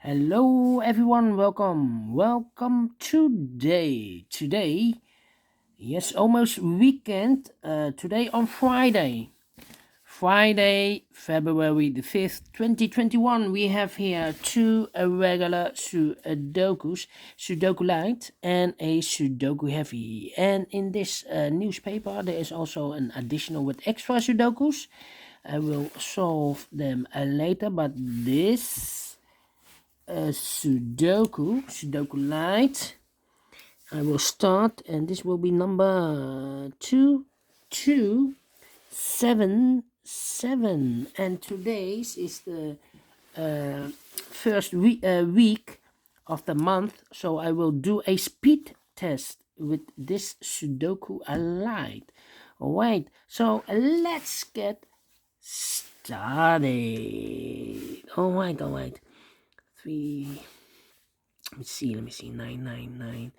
Hello everyone, welcome today, yes, almost weekend, today on Friday, February the 5th, 2021. We have here two regular Sudokus, Sudoku Light and a Sudoku Heavy. And in this newspaper there is also an additional with extra Sudokus. I will solve them later, but this Sudoku Light. I will start, and this will be number 2277. And today's is the first week of the month, so I will do a speed test with this Sudoku Light. Alright, so let's get started. Alright. Three. Let me see. 999.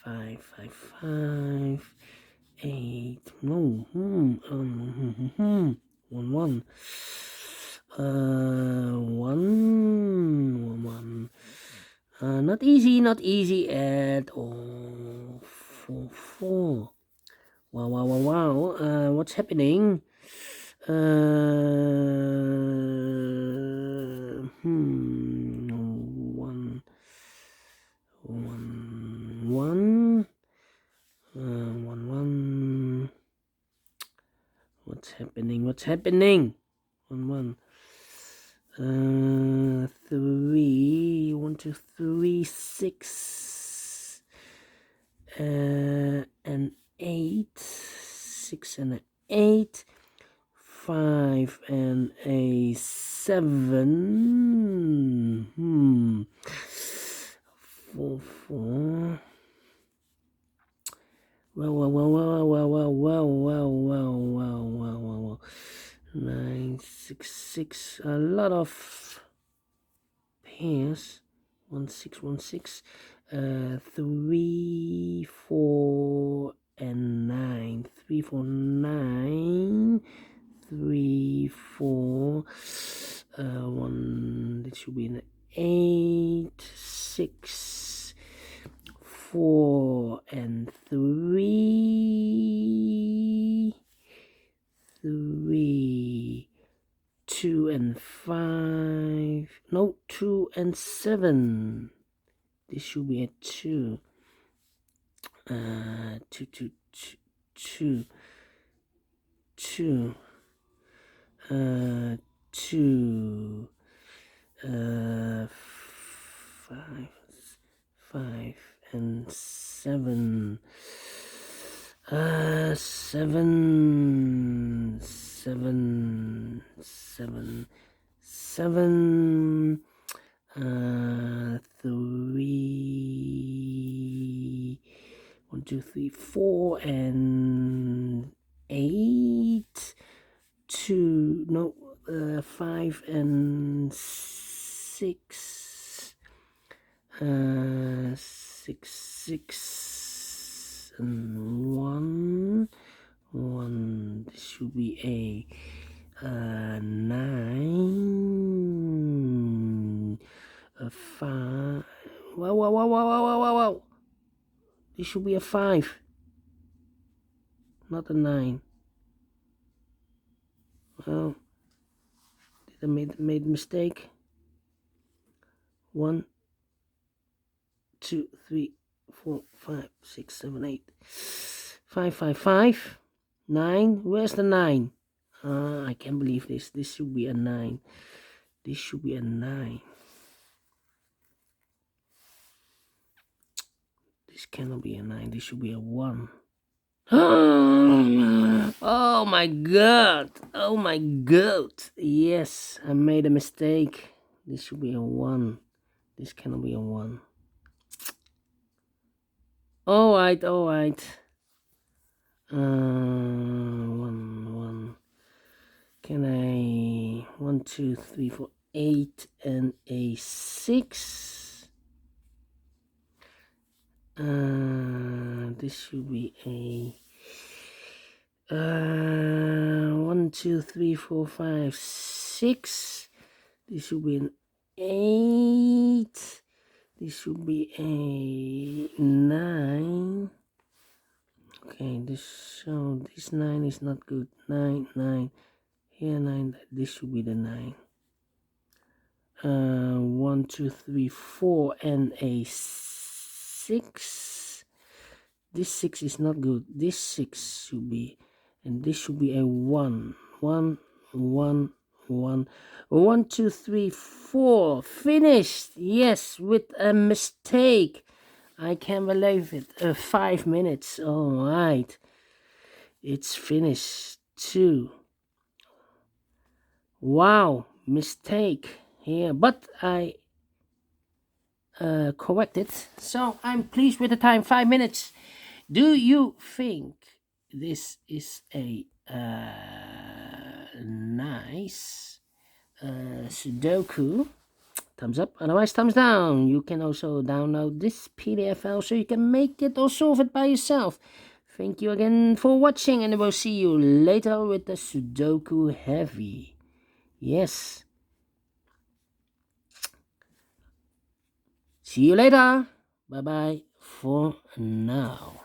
555. 8. No. 1. 1. Not easy at all. 4. Wow. What's happening? One. What's happening? 1. 3. 1, 2, 3, 6. And 8. 6 and an 8. 5 and a 7. 4. Well. 9, 6. A lot of pairs. 1, 6. 3, 4, and 9. 3, 4, 9. 3, 4. 1. This should be an 8, 6, 4, and 3. 2 and 5. No, 2 and 7. This should be a 2. 2. 2. 5 and 7. 7. 3. 1, 2, 3, 4 and 8. 2. No, 5 and 6. 6 and 1. This should be a 9. A 5. Wow. This should be a 5, not a 9. Well, did I made a mistake? 1, 2, 3, 4, 5, 6, 7, 8. 5. 9. Where's the 9? I can't believe this. This should be a 9. This should be a 9. This cannot be a 9. This should be a 1. Oh my god. Yes, I made a mistake. This should be a 1. This cannot be a 1. Alright. 1. Can I 1, 2, 3, 4, 8 and a 6? This should be a 1, 2, 3, 4, 5, 6. This should be an 8. This should be a 9. Okay, this 9 is not good. 9, 9. Here 9. This should be the 9. 1, 2, 3, 4, and a 6. This 6 is not good. This 6 should be, and this should be a 1. 1, 1, 1. 1, 2, 3, 4. Finished. Yes, with a mistake. I can't believe it. 5 minutes. All right. It's finished. 2. Wow, mistake here, but I corrected. So I'm pleased with the time. 5 minutes. Do you think this is a nice Sudoku? Thumbs up, otherwise thumbs down. You can also download this PDF file so you can make it or solve it by yourself. Thank you again for watching, and I will see you later with the Sudoku Heavy. Yes. See you later. Bye bye for now.